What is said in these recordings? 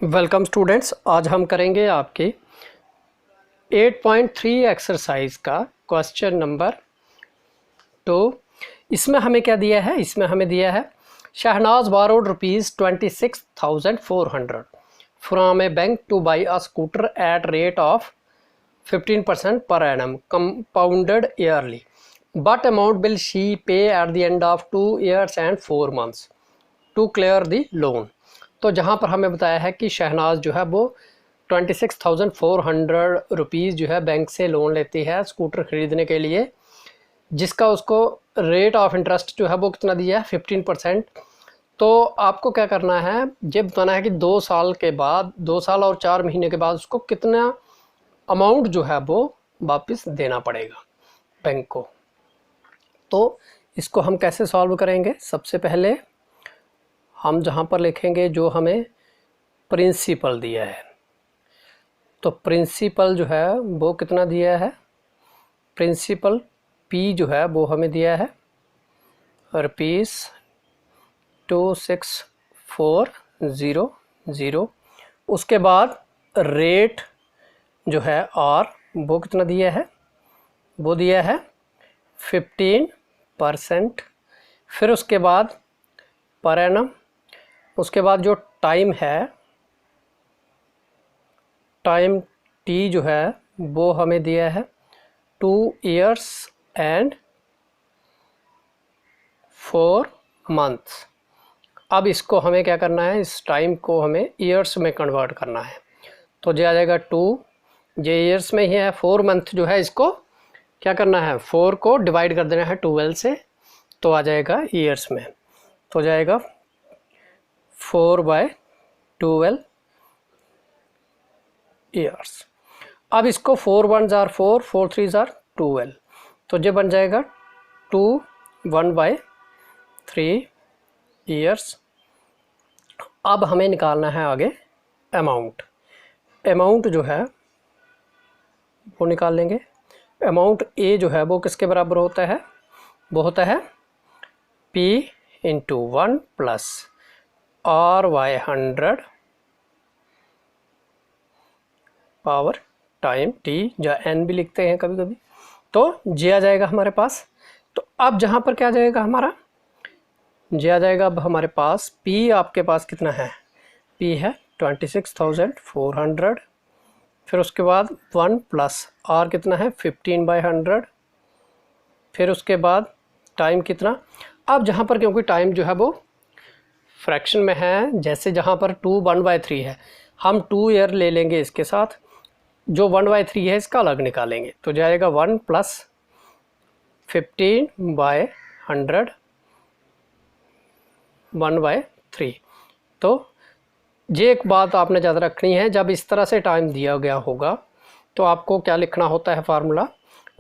Welcome students, आज हम करेंगे आपके 8.3 एक्सरसाइज का क्वेश्चन नंबर 2। इसमें हमें क्या दिया है? इसमें हमें दिया है Shahnaz borrowed ₹26,400 from a bank to buy a scooter at rate of 15% per annum compounded yearly, but amount will she pay at the end of 2 years and 4 months to clear the loan. तो जहाँ पर हमें बताया है कि शहनाज जो है वो 26,400 रुपीज़ जो है बैंक से लोन लेती है स्कूटर ख़रीदने के लिए, जिसका उसको रेट ऑफ इंटरेस्ट जो है वो कितना दिया है 15%। तो आपको क्या करना है, ये बताना है कि 2 साल के बाद, 2 साल और 4 महीने के बाद उसको कितना अमाउंट जो है वो वापस देना पड़ेगा बैंक को। तो इसको हम कैसे सॉल्व करेंगे? सबसे पहले हम जहाँ पर लिखेंगे जो हमें प्रिंसिपल दिया है, तो प्रिंसिपल जो है वो कितना दिया है, प्रिंसिपल पी जो है वो हमें दिया है ₹26,400। उसके बाद रेट जो है आर वो कितना दिया है, वो दिया है 15%। फिर उसके बाद पर एनम, उसके बाद जो टाइम है, टाइम टी जो है वो हमें दिया है 2 years and 4 months। अब इसको हमें क्या करना है, इस टाइम को हमें ईयर्स में कन्वर्ट करना है। तो जो आ जाएगा 2, जो ईयर्स में ही है, 4 मंथ जो है इसको क्या करना है, 4 को डिवाइड कर देना है 12 से, तो आ जाएगा ईयर्स में। तो जाएगा 4/12 ईयर्स। अब इसको 4 1s are 4, 4 3s are 12, तो ये बन जाएगा 2 1/3 ईयर्स। अब हमें निकालना है आगे अमाउंट। अमाउंट जो है वो निकाल लेंगे। अमाउंट ए जो है वो किसके बराबर होता है, वो होता है P × 1 + R/100 power time T, या एन भी लिखते हैं कभी कभी। तो जे आ जाएगा हमारे पास। तो अब जहाँ पर क्या जाएगा हमारा, जे आ जाएगा अब हमारे पास पी, आपके पास कितना है, पी है 26,400। फिर उसके बाद 1 + आर कितना है 15/100। फिर उसके बाद टाइम कितना, अब जहाँ पर क्योंकि टाइम जो है वो फ्रैक्शन में है, जैसे जहाँ पर 2 1/3 है, हम 2 ईयर ले लेंगे इसके साथ, जो 1/3 है इसका अलग निकालेंगे। तो जाएगा 1 + 15/100 1/3। तो ये एक बात आपने ज़्यादा रखनी है, जब इस तरह से टाइम दिया गया होगा तो आपको क्या लिखना होता है फार्मूला।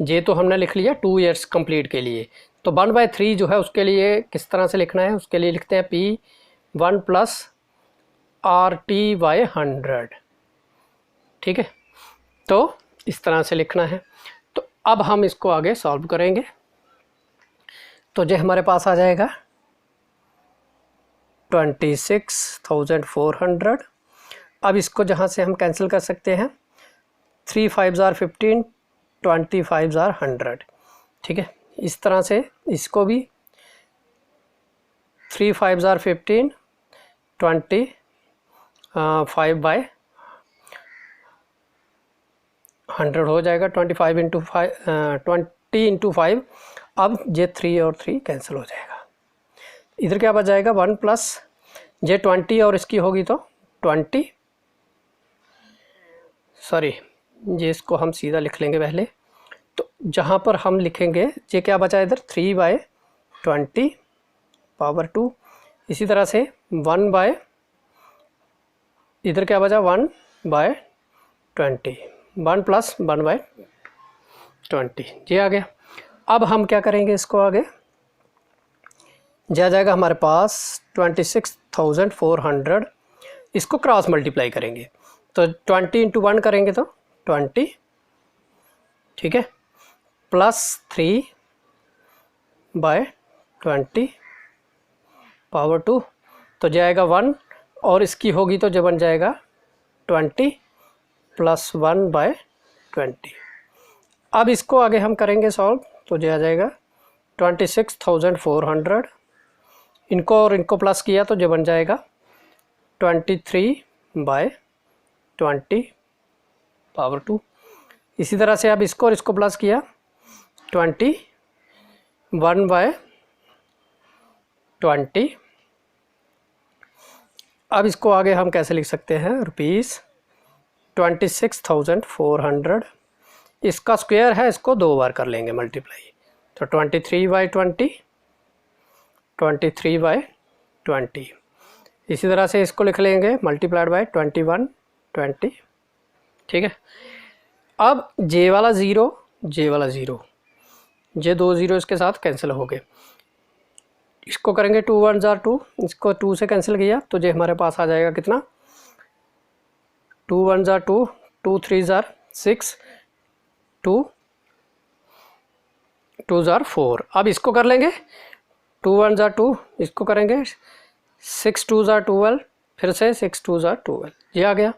ये तो हमने लिख लिया 2 ईयर्स कंप्लीट के लिए, तो 1/3 जो है उसके लिए किस तरह से लिखना है, उसके लिए लिखते हैं P 1 + RT/100। ठीक है, तो इस तरह से लिखना है। तो अब हम इसको आगे सॉल्व करेंगे। तो जो हमारे पास आ जाएगा 26,400। अब इसको जहाँ से हम कैंसिल कर सकते हैं, 3 5s are 15, 25s are 100। ठीक है, इस तरह से इसको भी 3 5s are 15, 25/100 हो जाएगा, 25 × 5 20 × 5। अब ये 3 और 3 कैंसिल हो जाएगा। इधर क्या बच जाएगा, 1 + ये 20 और इसकी होगी तो 20, सॉरी ये इसको हम सीधा लिख लेंगे पहले। तो जहाँ पर हम लिखेंगे ये क्या बचा इधर 3/20 पावर 2। इसी तरह से 1/ इधर क्या बचा 1/20, 1 + 1/20 ये आ गया। अब हम क्या करेंगे, इसको आगे जा जाएगा हमारे पास 26,400, इसको क्रॉस मल्टीप्लाई करेंगे, तो 20 × 1 करेंगे तो 20, ठीक है, +3/20 पावर 2, तो जाएगा 1 और इसकी होगी तो जो बन जाएगा 20 प्लस 1/20। अब इसको आगे हम करेंगे सॉल्व, तो ये आ जाएगा 26,400। इनको और इनको प्लस किया तो ये बन जाएगा 23/20 पावर 2। इसी तरह से अब इसको और इसको प्लस किया 21/20। अब इसको आगे हम कैसे लिख सकते हैं, रुपीज़ 26,400। इसका स्क्वायर है, इसको 2 बार कर लेंगे मल्टीप्लाई, तो 23/20, 23/20। इसी तरह से इसको लिख लेंगे मल्टीप्लाइड बाय 21/20। ठीक है। अब जे वाला ज़ीरो, जे वाला ज़ीरो, ये 2 ज़ीरो इसके साथ कैंसिल हो गए। इसको करेंगे 2 1 जार 2, इसको 2 से कैंसिल किया तो ये हमारे पास आ जाएगा कितना, 2 1 जार 2, 2 3 जार 6, 2 2 जार 4। अब इसको कर लेंगे 2 1 जार 2, इसको करेंगे 6 2 जार 12, फिर से 6 2 जार 12, ये आ गया।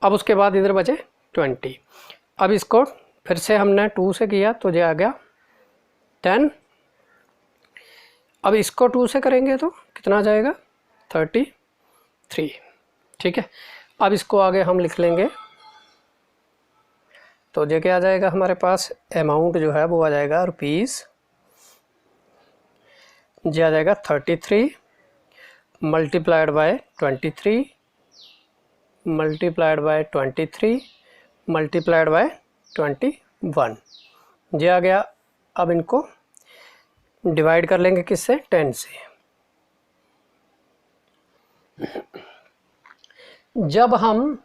अब उसके बाद इधर बचे 20। अब इसको फिर से हमने 2 से किया तो ये आ गया 10। अब इसको 2 से करेंगे तो कितना आ जाएगा, 33। ठीक है। अब इसको आगे हम लिख लेंगे, तो ये क्या आ जाएगा हमारे पास, अमाउंट जो है वो आ जाएगा रुपीज़, ये आ जाएगा 33 multiplied by 23 multiplied by 23 multiplied by 21, ये आ गया। अब इनको डिवाइड कर लेंगे किससे, 10 से। जब हम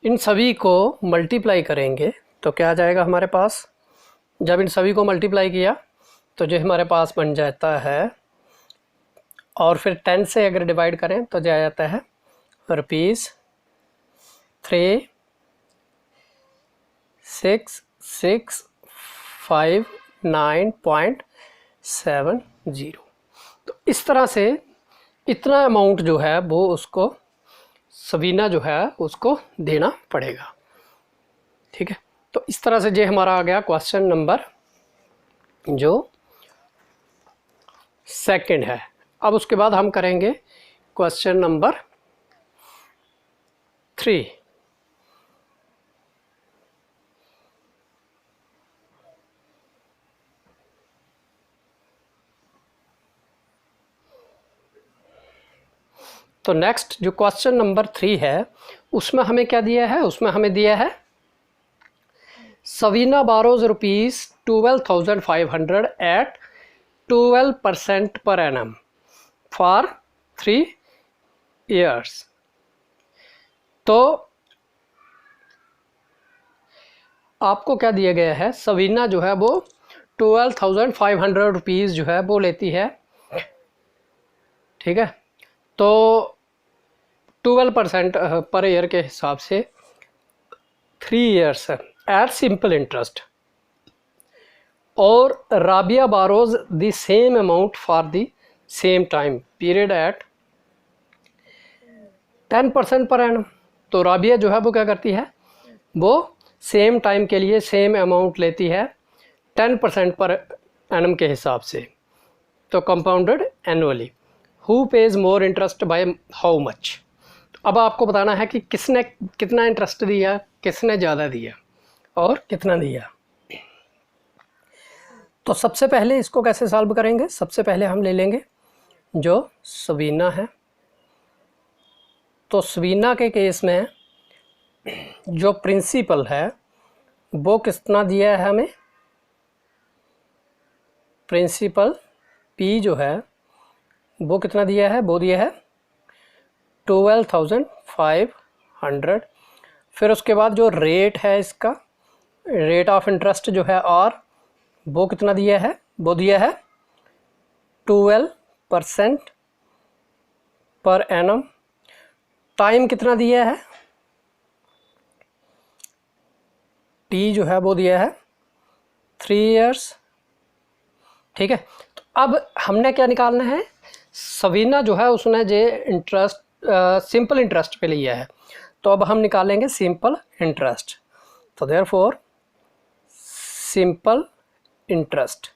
इन सभी को मल्टीप्लाई करेंगे तो क्या आ जाएगा हमारे पास, जब इन सभी को मल्टीप्लाई किया तो जो हमारे पास बन जाता है, और फिर 10 से अगर डिवाइड करें तो जो आ जाता है रुपीज़ 36,659.70। तो इस तरह से इतना अमाउंट जो है वो उसको सबीना जो है उसको देना पड़ेगा। ठीक है। तो इस तरह से ये हमारा आ गया क्वेश्चन नंबर जो सेकंड है। अब उसके बाद हम करेंगे क्वेश्चन नंबर 3। तो नेक्स्ट जो क्वेश्चन नंबर 3 है उसमें हमें क्या दिया है, उसमें हमें दिया है Savina borrows rupees 12,500 eight 12% per annum for 3 years। तो आपको क्या दिया गया है, सवीना जो है वो 12,500 रुपीज़ जो है वो लेती है। ठीक है। तो 12% पर ईयर के हिसाब से 3 years एट सिंपल इंटरेस्ट, और Rabia borrows the same amount for the same time period at 10% per annum. तो राबिया जो है वो क्या करती है, वो सेम टाइम के लिए सेम अमाउंट लेती है 10% पर एनम के हिसाब से, तो compounded annually. Who page more interest by how much. अब आपको बताना है कि किसने कितना इंटरेस्ट दिया, किसने ज़्यादा दिया और कितना दिया। तो सबसे पहले इसको कैसे सॉल्व करेंगे, सबसे पहले हम ले लेंगे जो सवीना है। तो सवीना के केस में जो प्रिंसिपल है वो कितना दिया है हमें, प्रिंसिपल पी जो है वो कितना दिया है, वो दिया है 12,500। फिर उसके बाद जो रेट है इसका, रेट ऑफ इंटरेस्ट जो है और वो कितना दिया है, वो दिया है 12% पर एनम। टाइम कितना दिया है, टी जो है वो दिया है 3 years। ठीक है। तो अब हमने क्या निकालना है, सवीना जो है उसने जो इंटरेस्ट सिंपल इंटरेस्ट पे लिया है, तो अब हम निकालेंगे सिंपल इंटरेस्ट। तो देयरफॉर सिंपल इंटरेस्ट,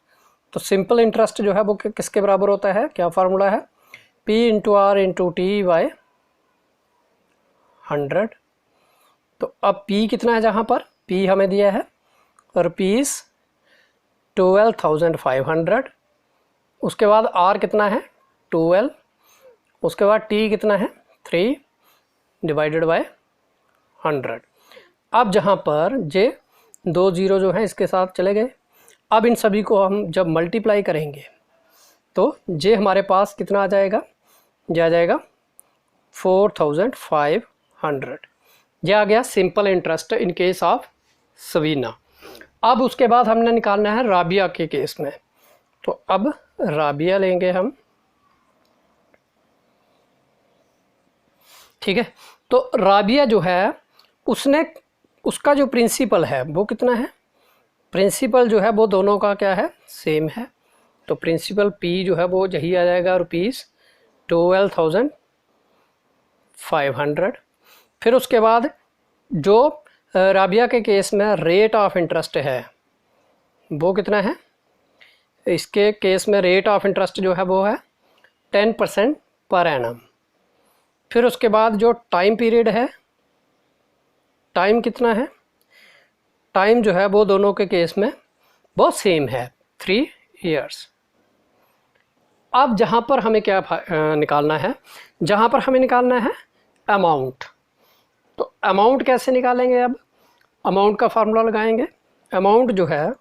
तो सिंपल इंटरेस्ट जो है वो किसके बराबर होता है, क्या फार्मूला है, P into R into T by 100। तो अब P कितना है, जहाँ पर P हमें दिया है रुपीज़ 12,500, उसके बाद R कितना है 12, उसके बाद T कितना है 3 डिवाइडेड बाय 100। अब जहाँ पर जे 2 जीरो जो है इसके साथ चले गए, अब इन सभी को हम जब मल्टीप्लाई करेंगे तो जे हमारे पास कितना आ जाएगा, जे आ जाएगा 4,500। ये आ गया simple interest in case of Savina. अब उसके बाद हमने निकालना है राबिया के केस में। तो अब राबिया लेंगे हम, ठीक है। तो राबिया जो है उसका जो प्रिंसिपल है वो कितना है, प्रिंसिपल जो है वो दोनों का क्या है, सेम है। तो प्रिंसिपल P जो है वो यही आ जाएगा रुपीज़ 12,500। फिर उसके बाद जो राबिया के केस में रेट ऑफ इंटरेस्ट है वो कितना है, इसके केस में रेट ऑफ इंटरेस्ट जो है वो है 10% पर एनम। फिर उसके बाद जो टाइम पीरियड है, टाइम कितना है, टाइम जो है वो दोनों के केस में वो सेम है 3 इयर्स। अब जहाँ पर हमें क्या निकालना है, जहाँ पर हमें निकालना है अमाउंट। तो अमाउंट कैसे निकालेंगे, अब अमाउंट का फार्मूला लगाएंगे। अमाउंट जो है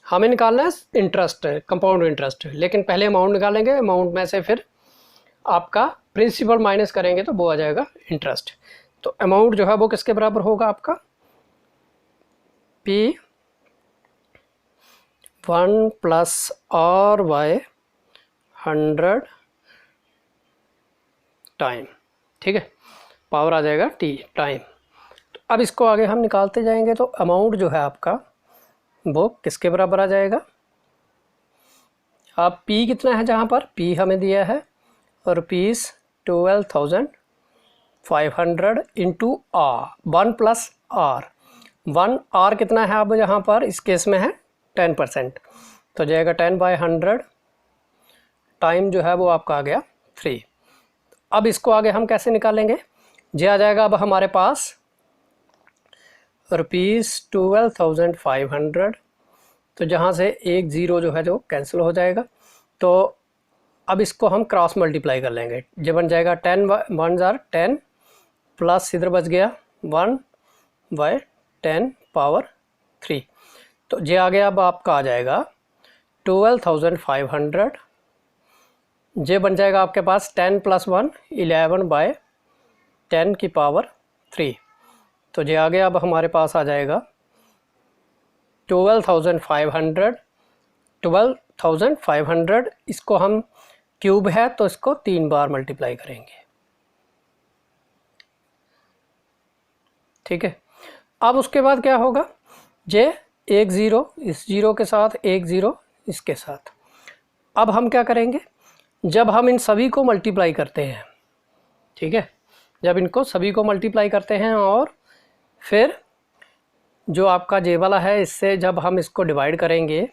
हमें निकालना है इंटरेस्ट, कंपाउंड इंटरेस्ट, लेकिन पहले अमाउंट निकालेंगे। अमाउंट में से फिर आपका प्रिंसिपल माइनस करेंगे तो वो आ जाएगा इंटरेस्ट। तो अमाउंट जो है वो किसके बराबर होगा आपका, P 1 plus R by 100 time, ठीक है, पावर आ जाएगा T टाइम। तो अब इसको आगे हम निकालते जाएंगे। तो अमाउंट जो है आपका वो किसके बराबर आ जाएगा, अब P कितना है, जहाँ पर P हमें दिया है rupees 12,500 into R 1 plus R 1, R कितना है अब यहाँ पर इस केस में है 10%, तो जाएगा 10/100। टाइम जो है वो आपका आ गया 3। अब इसको आगे हम कैसे निकालेंगे, जे आ जाएगा अब हमारे पास रुपीज़ 12,500। तो जहाँ से एक ज़ीरो जो है जो कैंसिल हो जाएगा, तो अब इसको हम क्रॉस मल्टीप्लाई कर लेंगे। जो बन जाएगा 10 1 10 प्लस इधर बच गया 1/10 पावर 3। तो जे आ गया अब आपका आ जाएगा 12,500। जे बन जाएगा आपके पास 10 प्लस 1 11/10 की पावर 3। तो जे आ गया अब हमारे पास आ जाएगा 12,500। 12,500 इसको हम क्यूब है तो इसको 3 बार मल्टीप्लाई करेंगे, ठीक है। अब उसके बाद क्या होगा, जे एक ज़ीरो इस ज़ीरो के साथ, एक ज़ीरो इसके साथ। अब हम क्या करेंगे, जब हम इन सभी को मल्टीप्लाई करते हैं, ठीक है, जब इनको सभी को मल्टीप्लाई करते हैं और फिर जो आपका जे वाला है इससे जब हम इसको डिवाइड करेंगे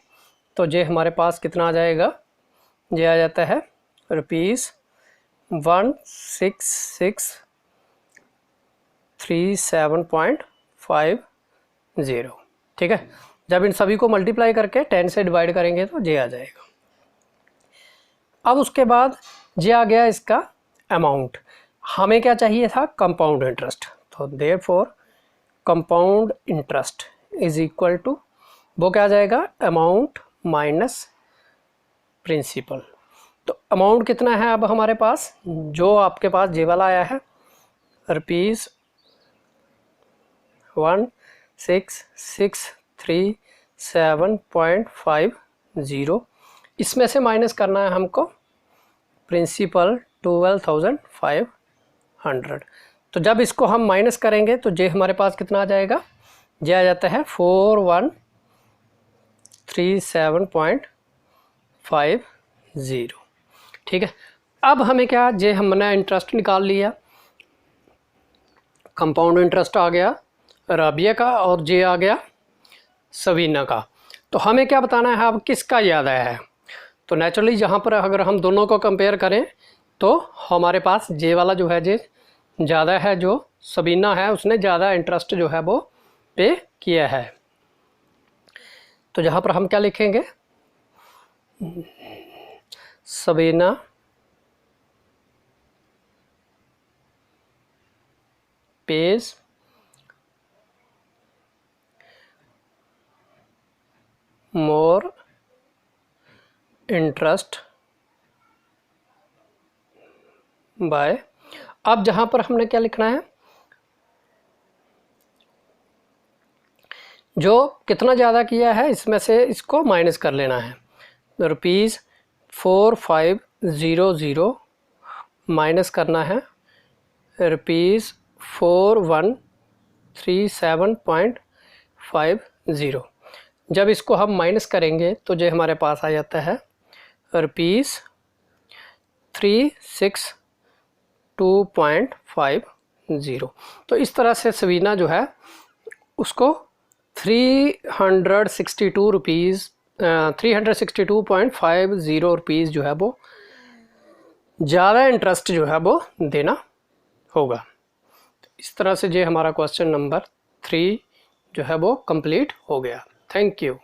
तो जे हमारे पास कितना आ जाएगा, जे आ जाता है रुपीज़ 16,637.50, ठीक है। जब इन सभी को मल्टीप्लाई करके 10 से डिवाइड करेंगे तो जे आ जाएगा। अब उसके बाद जे आ गया इसका अमाउंट। हमें क्या चाहिए था, कंपाउंड इंटरेस्ट। तो therefore compound interest is equal to, वो क्या आ जाएगा, अमाउंट माइनस प्रिंसिपल। तो अमाउंट कितना है अब हमारे पास, जो आपके पास जे वाला आया है रुपीज़ 16,637.50, इसमें से माइनस करना है हमको प्रिंसिपल 12,500। तो जब इसको हम माइनस करेंगे तो जे हमारे पास कितना आ जाएगा, जे आ जाता है 4137.50, ठीक है। अब हमें क्या, जे हमने इंटरेस्ट निकाल लिया, कंपाउंड इंटरेस्ट आ गया राबिया का और जे आ गया सवीना का। तो हमें क्या बताना है अब किसका ज़्यादा है। तो नेचुरली यहाँ पर अगर हम दोनों को कंपेयर करें तो हमारे पास जे वाला जो है जे ज़्यादा है, जो सवीना है उसने ज़्यादा इंटरेस्ट जो है वो पे किया है। तो यहाँ पर हम क्या लिखेंगे, Savina page more interest by. अब जहाँ पर हमने क्या लिखना है, जो कितना ज़्यादा किया है इसमें से इसको माइनस कर लेना है। ₹4500 माइनस करना है ₹4137.50। जब इसको हम माइनस करेंगे तो जो हमारे पास आ जाता है ₹362.50। तो इस तरह से सवीना जो है उसको 362.50 रुपीज़ जो है वो ज़्यादा इंटरेस्ट जो है वो देना होगा। इस तरह से जो हमारा क्वेश्चन नंबर 3 जो है वो कंप्लीट हो गया। Thank you.